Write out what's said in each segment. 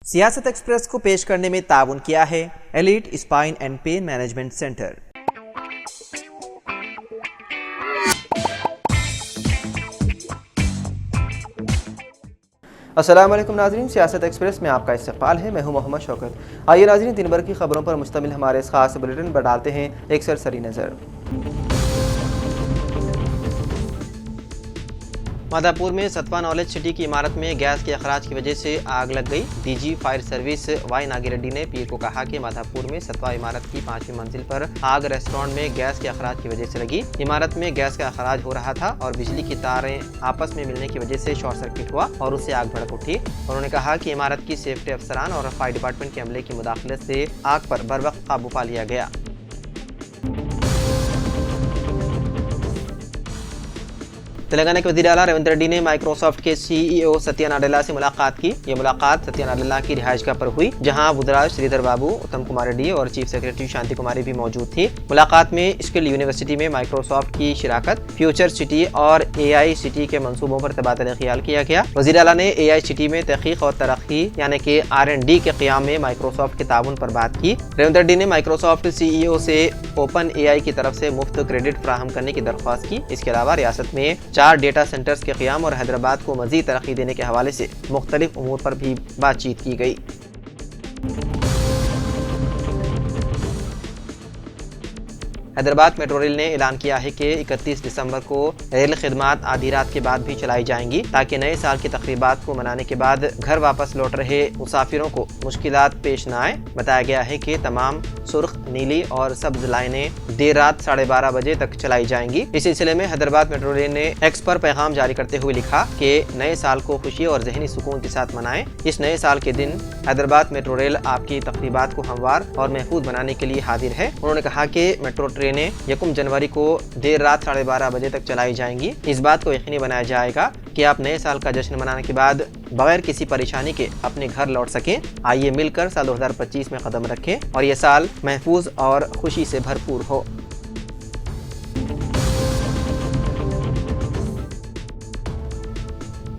सियासत एक्सप्रेस को पेश करने में ताउन किया है elite spine and pain management centre. अस्सलाम वालेकुम नाज़रीन, सियासत एक्सप्रेस में आपका इस्तक़बाल है। मैं हूं मोहम्मद शौकत। आइए नाज़रीन, दिन भर की खबरों पर मुश्तमिल हमारे इस खास बुलेटिन पर डालते हैं एक सरसरी नज़र। माधापुर में सतवा नॉलेज सिटी की इमारत में गैस के अखराज की वजह से आग लग गई। DG fire service Y Nagireddy ने पीर को कहा कि माधापुर में सतवा इमारत की 5वीं मंजिल पर आग रेस्टोरेंट में गैस के अखराज की वजह से लगी। इमारत में गैस का अखराज हो रहा था और बिजली की तारें आपस में मिलने की वजह से शॉर्ट सर्किट हुआ और उससे आग भड़क उठी। उन्होंने कहा कि इमारत की सेफ्टी अफसरान और फायर डिपार्टमेंट के अमले की मुदाखलत से आग पर बर वक्त काबू पा लिया गया। तेलंगाना के वज़ीर आला रेवंत रेड्डी ने माइक्रोसॉफ्ट के CEO सत्या नाडेला से मुलाकात की। ये मुलाकात सत्या नाडेला की रिहाइशगाह पर हुई, जहां बुधराज श्रीधर बाबू, उत्तम कुमार रेड्डी और चीफ सेक्रेटरी शांति कुमारी भी मौजूद थी। मुलाकात में स्किल यूनिवर्सिटी में माइक्रोसॉफ्ट की शिराकत, फ्यूचर सिटी और AI सिटी के मंसूबों पर तबादला ख्याल किया गया। वज़ीर आला ने AI सिटी में तहकीक और तरक्की यानी कि R&D के क़याम में माइक्रोसॉफ्ट के ताउन पर बात की। रेवंत रेड्डी ने माइक्रोसॉफ्ट CEO से ओपन AI की तरफ से मुफ्त क्रेडिट फराहम करने की दरख्वास्त की। इसके अलावा रियासत में 4 डेटा सेंटर्स के क़याम और हैदराबाद को मज़ीद तरक्की देने के हवाले से मुख्तलिफ उमूर पर भी बातचीत की गई। हैदराबाद मेट्रो रेल ने ऐलान किया है कि 31 दिसंबर को रेल खिदमात आधी रात के बाद भी चलाई जाएंगी, ताकि नए साल की तकरीबात को मनाने के बाद घर वापस लौट रहे मुसाफिरों को मुश्किलात पेश न आए। बताया गया है कि तमाम सुर्ख, नीली और सब्ज लाइनें देर रात 12:30 बजे तक चलाई जाएंगी। इस सिलसिले में हैदराबाद मेट्रो रेल ने एक्स पर पैगाम जारी करते हुए लिखा कि नए साल को खुशी और जहनी सुकून के साथ मनाएं। इस नए साल के दिन हैदराबाद मेट्रो रेल आपकी तकरीबात को हमवार और महफूज बनाने के लिए हाजिर है। उन्होंने कहा कि मेट्रो ट्रेनें 1 जनवरी को देर रात 12:30 बजे तक चलाई जाएंगी। इस बात को यकीनी बनाया जाएगा कि आप नए साल का जश्न मनाने के बाद बगैर किसी परेशानी के अपने घर लौट सकें। आइए मिलकर साल 2025 में कदम रखें और ये साल महफूज और खुशी से भरपूर हो।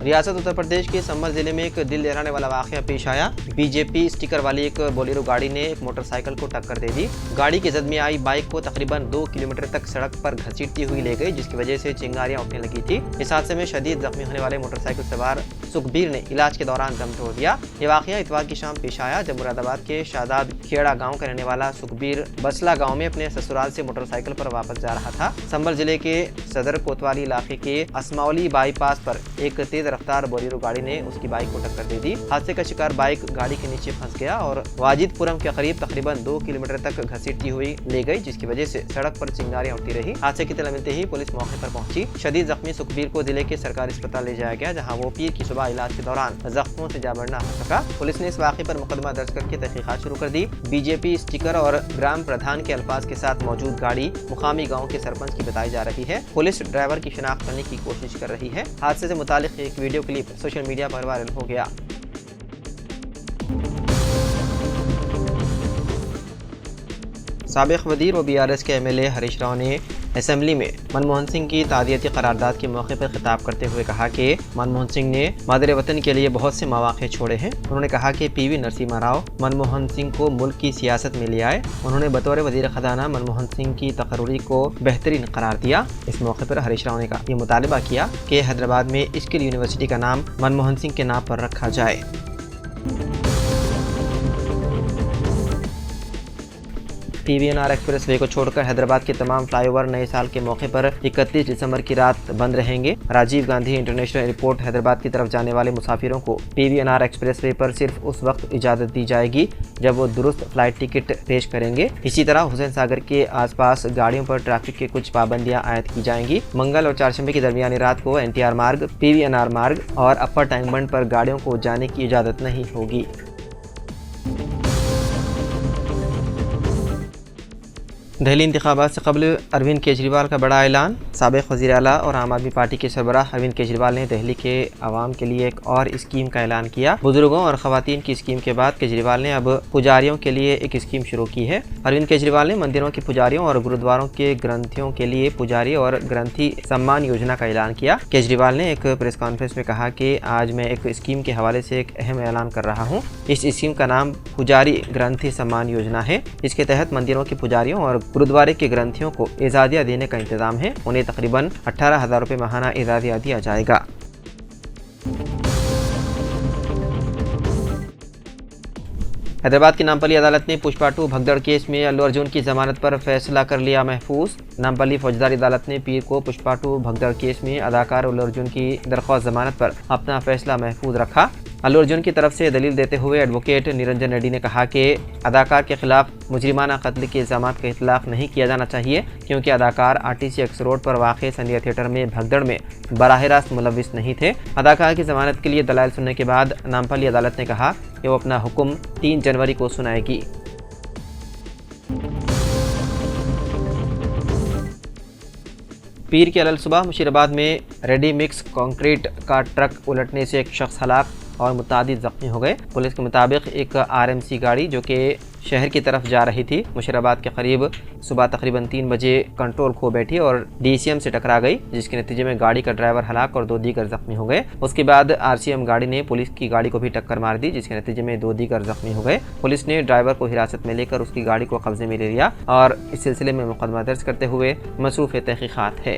रियासत उत्तर प्रदेश के संभल जिले में एक दिल दहलाने वाला वाक़या पेश आया। बीजेपी स्टिकर वाली एक बोलेरो गाड़ी ने एक मोटरसाइकिल को टक्कर दे दी। गाड़ी की जद में आई बाइक को तकरीबन 2 किलोमीटर तक सड़क पर घसीटती हुई ले गई, जिसकी वजह से चिंगारियां उठने लगी थी। इस हादसे में शदीद जख्मी होने वाले मोटरसाइकिल सवार सुखबीर ने इलाज के दौरान दम तोड़ दिया। ये वाक़या इतवार की शाम पेश आया, जब मुरादाबाद के शादाब खेड़ा गाँव का रहने वाला सुखबीर बसला गाँव में अपने ससुराल से मोटरसाइकिल पर वापस जा रहा था। संभल जिले के सदर कोतवाली इलाके के असमावली बाईपास पर एक तेज रफ्तार बोलेरो गाड़ी ने उसकी बाइक को टक्कर दे दी। हादसे का शिकार बाइक गाड़ी के नीचे फंस गया और वाजिदपुरम के करीब तकरीबन 2 किलोमीटर तक घसीटती हुई ले गई, जिसकी वजह से सड़क पर चिंगारियां उठती रही। हादसे की इत्तला मिलते ही पुलिस मौके पर पहुंची। शदीद जख्मी सुखबीर को जिले के सरकारी अस्पताल ले जाया गया, जहां वो पीर की सुबह इलाज के दौरान जख्मों से जाबड़ न हो सका। पुलिस ने इस वाक़े पर मुकदमा दर्ज करके तहकीकात शुरू कर दी। बीजेपी स्टिकर और ग्राम प्रधान के अल्फाज के साथ मौजूद गाड़ी मुकामी गाँव के सरपंच की बताई जा रही है। पुलिस ड्राइवर की शिनाख्त करने की कोशिश कर रही है। हादसे से मुतालिक एक वीडियो क्लिप सोशल मीडिया पर वायरल हो गया। साबिक वज़ीर व BRS के MLA हरीश राव ने असेंबली में मनमोहन सिंह की तादियती करारदाद के मौके पर खिताब करते हुए कहा कि मनमोहन सिंह ने मादरे वतन के लिए बहुत से मौक़े छोड़े हैं। उन्होंने कहा कि PV नरसिम्हा राव मनमोहन सिंह को मुल्क की सियासत में ले आए। उन्होंने बतौर वज़ीर ख़जाना मनमोहन सिंह की तकर्री को बेहतरीन करार दिया। इस मौके पर हरीश राव ने ये मुतालबा किया कि हैदराबाद में स्किल यूनिवर्सिटी का नाम मनमोहन सिंह के नाम पर रखा जाए। PVNR एक्सप्रेसवे को छोड़कर हैदराबाद के तमाम फ्लाईओवर नए साल के मौके पर 31 दिसंबर की रात बंद रहेंगे। राजीव गांधी इंटरनेशनल एयरपोर्ट हैदराबाद की तरफ जाने वाले मुसाफिरों को PVNR एक्सप्रेसवे पर सिर्फ उस वक्त इजाज़त दी जाएगी जब वो दुरुस्त फ्लाइट टिकट पेश करेंगे। इसी तरह हुसैन सागर के आसपास गाड़ियों पर ट्रैफिक की कुछ पाबंदियां आयद की जाएंगी। मंगल और चारशंबे की दरमियानी रात को NTR मार्ग, PVNR मार्ग और अपर टैंक बंड पर गाड़ियों को जाने की इजाज़त नहीं होगी। दिल्ली इंतखाबात से कबल अरविंद केजरीवाल का बड़ा ऐलान। साबिक़ वज़ीर आला और आम आदमी पार्टी के सरबराह अरविंद केजरीवाल ने दिल्ली के आवाम के लिए एक और स्कीम का ऐलान किया। बुजुर्गों और ख़वातीन की स्कीम के बाद केजरीवाल ने अब पुजारियों के लिए एक स्कीम शुरू की है। अरविंद केजरीवाल ने मंदिरों के पुजारियों और गुरुद्वारों के ग्रंथियों के लिए पुजारी और ग्रंथी सम्मान योजना का ऐलान किया। केजरीवाल ने एक प्रेस कॉन्फ्रेंस में कहा कि आज मैं एक स्कीम के हवाले से एक अहम ऐलान कर रहा हूँ। इस स्कीम का नाम पुजारी ग्रंथी सम्मान योजना है। इसके तहत मंदिरों के पुजारियों और गुरुद्वारे के ग्रंथियों को एजादिया देने का इंतजाम है। उन्हें तकरीबन 18,000 रुपये माहाना एजादिया दिया जाएगा। हैदराबाद की नामपल्ली अदालत ने पुष्पा 2 भगदड़ केस में अल्लू अर्जुन की जमानत पर फैसला कर लिया महफूज। नामपल्ली फौजदारी अदालत ने पीर को पुष्पा 2 भगदड़ केस में अदाकार अल्लू अर्जुन की दरख्वास्त जमानत पर अपना फैसला महफूज रखा। अल्लू अर्जुन की तरफ से दलील देते हुए एडवोकेट निरंजन रेड्डी ने कहा कि अदाकार के खिलाफ मुजरिमाना कत्ल के इल्ज़ामात का इतलाक़ नहीं किया जाना चाहिए, क्योंकि अदाकार आरटीसी एक्स रोड पर वाक़ संध्या थिएटर में भगदड़ में बराह रास्त मुलविस नहीं थे। अदाकार की जमानत के लिए दलाइल सुनने के बाद नामपल्ली अदालत ने कहा कि वो अपना हुक्म 3 जनवरी को सुनाएगी। पीर के अलल सुबह मुशीराबाद में रेडी मिक्स कंक्रीट का ट्रक उलटने से एक शख्स हलाक और मुतादिद जख्मी हो गए। पुलिस के मुताबिक एक आरएमसी गाड़ी जो कि शहर की तरफ जा रही थी मुशीराबाद के करीब सुबह तकरीबन 3 बजे कंट्रोल खो बैठी और डीसीएम से टकरा गई, जिसके नतीजे में गाड़ी का ड्राइवर हलाक और 2 दीगर जख्मी हो गए। उसके बाद आरसीएम गाड़ी ने पुलिस की गाड़ी को भी टक्कर मार दी, जिसके नतीजे में 2 दीगर जख्मी हो गए। पुलिस ने ड्राइवर को हिरासत में लेकर उसकी गाड़ी को कब्जे में ले लिया और इस सिलसिले में मुकदमा दर्ज करते हुए मसरूफ़ तहक़ीक़ात है।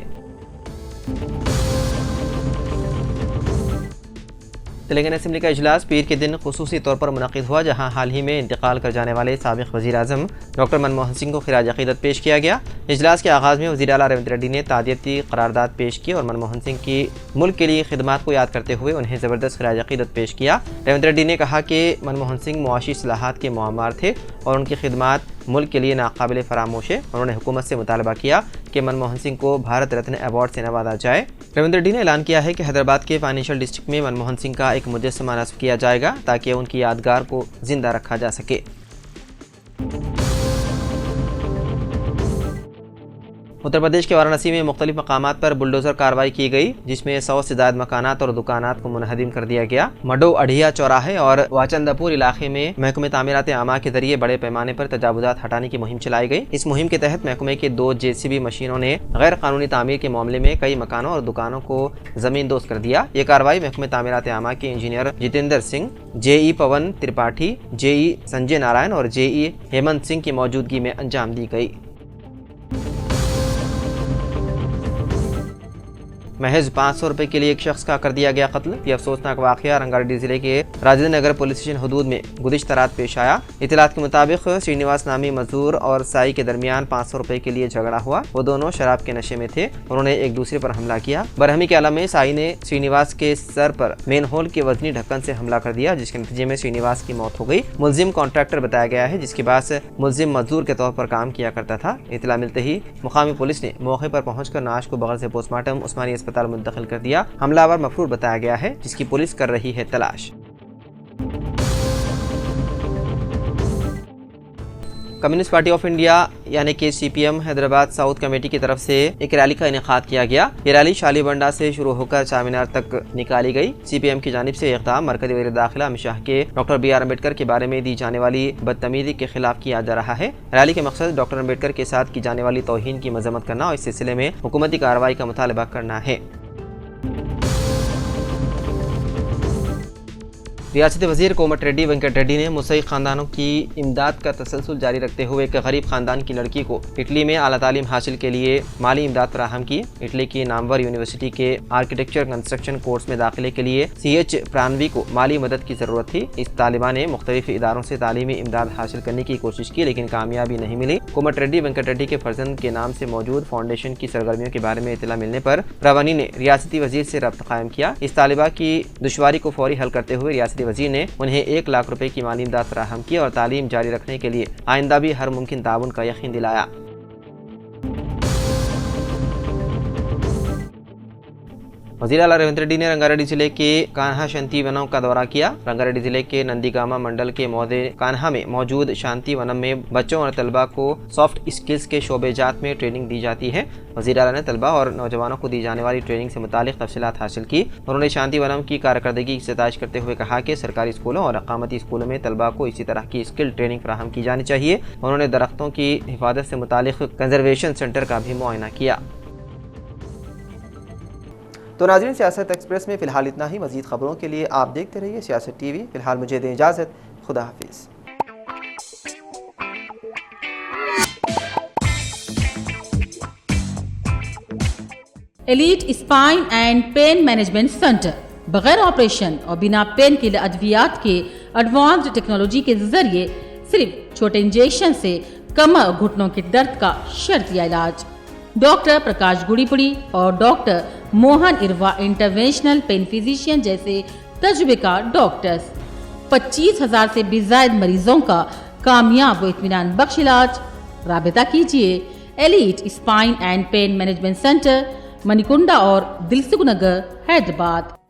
तेलंगाना असेंबली का इजलास पीर के दिन खुसूसी तौर पर मुनक़िद हुआ, जहां हाल ही में इंतकाल कर जाने वाले साबिक़ वज़ीर आज़म डॉक्टर मनमोहन सिंह को खिराज अक़ीदत पेश किया गया। इजलास के आगाज़ में वज़ीर आला रेवंत रेड्डी ने तादियती करारदाद पेश की और मनमोहन सिंह की मुल्क के लिए खिदमात को याद करते हुए उन्हें ज़बरदस्त खिराज अक़ीदत पेश किया। रेवंत रेड्डी ने कहा कि मनमोहन सिंह मुआशी इस्लाहात के मुअम्मार थे और उनकी खिदमात मुल्क के लिए नाकाबिल फरामोश है। उन्होंने हुकूमत से मुतालबा किया कि मनमोहन सिंह को भारत रत्न अवार्ड से नवाजा जाए। रेवंत रेड्डी ने ऐलान किया है कि हैदराबाद के फाइनेंशियल डिस्ट्रिक्ट में मनमोहन सिंह का एक मुजस्समा नस्ब किया जाएगा ताकि उनकी यादगार को जिंदा रखा जा सके। उत्तर प्रदेश के वाराणसी में मुख्तलिफ मकामात पर बुलडोज़र कार्रवाई की गई, जिसमें 100 से ज़्यादा मकानात और दुकानात को मुनहदिम कर दिया गया। मडो अढ़िया चौराहे और वाचंदापुर इलाके में महकमे तामीरात आमा के जरिए बड़े पैमाने पर तजावुजात हटाने की मुहिम चलाई गई। इस मुहिम के तहत महकमे के 2 JCB मशीनों ने गैर कानूनी तामीर के मामले में कई मकानों और दुकानों को जमीन दोस्त कर दिया। ये कार्रवाई महकमे तामीरात आमा के इंजीनियर जितेंद्र सिंह, JE पवन त्रिपाठी, JE संजय नारायण और JE हेमंत सिंह की मौजूदगी में अंजाम दी गई। महज 500 रुपए के लिए एक शख्स का कर दिया गया कत्ल। यह अफसोसनाक वाक़या रंगारेड्डी जिले के राजेंद्र नगर पुलिस स्टेशन हदूद में गुज़िश्ता रात पेश आया। इतलात के मुताबिक श्रीनिवास नामी मजदूर और साई के दरमियान 500 रुपए के लिए झगड़ा हुआ। वो दोनों शराब के नशे में थे। उन्होंने एक दूसरे पर हमला किया। बरहमी के आलम में साई ने श्रीनिवास के सर पर मेन होल के वजनी ढक्कन से हमला कर दिया, जिसके नतीजे में श्रीनिवास की मौत हो गई। मुलजिम कॉन्ट्रैक्टर बताया गया है, जिसके पास मुलजिम मजदूर के तौर पर काम किया करता था। इतला मिलते ही मुकामी पुलिस ने मौके पर पहुंचकर नाश को बगल से पोस्टमार्टम उस्मानी अस्पताल मुंतकिल कर दिया। हमलावर मफरूर बताया गया है, जिसकी पुलिस कर रही है तलाश। कम्युनिस्ट पार्टी ऑफ इंडिया यानी कि CPM हैदराबाद साउथ कमेटी की तरफ से एक रैली का इनेकाद किया गया। ये रैली शालीबंडा से शुरू होकर चारमीनार तक निकाली गई। CPM की जानिब से इक़दाम मरकज़ी वज़ीर दाखिला अमित शाह के डॉक्टर BR अम्बेडकर के बारे में दी जाने वाली बदतमीज़ी के खिलाफ किया जा रहा है। रैली के मकसद डॉक्टर अम्बेडकर के साथ की जाने वाली तौहीन की मजम्मत करना और इस सिलसिले में हुकूमती कार्रवाई का मुतालबा करना है। रियासती वज़ीर कोमट रेड्डी वेंकट रेड्डी ने मुसई ख़ानदानों की इमदाद का तसलसल जारी रखते हुए एक गरीब ख़ानदान की लड़की को इटली में आला तालीम हासिल के लिए माली इमदाद फराहम की। इटली की नामवर यूनिवर्सिटी के आर्किटेक्चर कंस्ट्रक्शन कोर्स में दाखिले के लिए CH प्राणवी को माली मदद की ज़रूरत थी। इस तालिबा ने मुख्तलिफ इदारों से तालीमी इमदाद हासिल करने की कोशिश की, लेकिन कामयाबी नहीं मिली। कोमट रेड्डी वेंकट रेड्डी के फर्जंद के नाम से मौजूद फाउंडेशन की सरगर्मियों के बारे में इतला मिलने पर रवानी ने रियासती वज़ीर से रब्त कायम किया। इस तालिबा की दुश्वारी को फौरी हल करते हुए रियासती वज़ीर ने उन्हें 1 लाख रुपए की माली इमदाद फराहम की और तालीम जारी रखने के लिए आइंदा भी हर मुमकिन ताउन का यकीन दिलाया। वज़ीर आला रेवंत रेड्डी ने रंगारेड्डी जिले के कान्हा शांति वनों का दौरा किया। रंगारेड्डी जिले के नंदीगामा मंडल के मौदे कान्हा में मौजूद शांति वनम में बच्चों और तलबा को सॉफ्ट स्किल्स के शोबेजात में ट्रेनिंग दी जाती है। वज़ीर आला ने तलबा और नौजवानों को दी जाने वाली ट्रेनिंग से मुतालिक तफसीलात हासिल की। उन्होंने शांति वनम की कारकर्दगी की सताइश करते हुए कहा कि सरकारी स्कूलों और अकामती स्कूलों में तलबा को इसी तरह की स्किल ट्रेनिंग फराहम की जानी चाहिए। उन्होंने दरख्तों की हिफाजत से मुतालिक कंजर्वेशन सेंटर का भी मुआयना किया। तो नाज़रीन, सियासत एक्सप्रेस में फ़िलहाल इतना ही। मज़ीद ख़बरों के लिए आप देखते रहिए सियासत टीवी। फ़िलहाल मुझे दें इजाज़त। खुदा हाफिज़। Elite spine and pain management centre बगैर ऑपरेशन और बिना पेन किलर अद्वियात के एडवांस्ड टेक्नोलॉजी के जरिए सिर्फ छोटे इंजेक्शन से कमर और घुटनों के दर्द का शर्तिया इलाज। डॉक्टर प्रकाश गुड़ीपुड़ी और doctor Mohan Irva interventional pain physician जैसे तजुर्बेकार डॉक्टर्स 25,000 से भी ज्यादा मरीजों का कामयाब व इत्मीनान बख्श इलाज। राबिता कीजिए elite spine and pain management centre, Manikunda और दिलसुख नगर, हैदराबाद।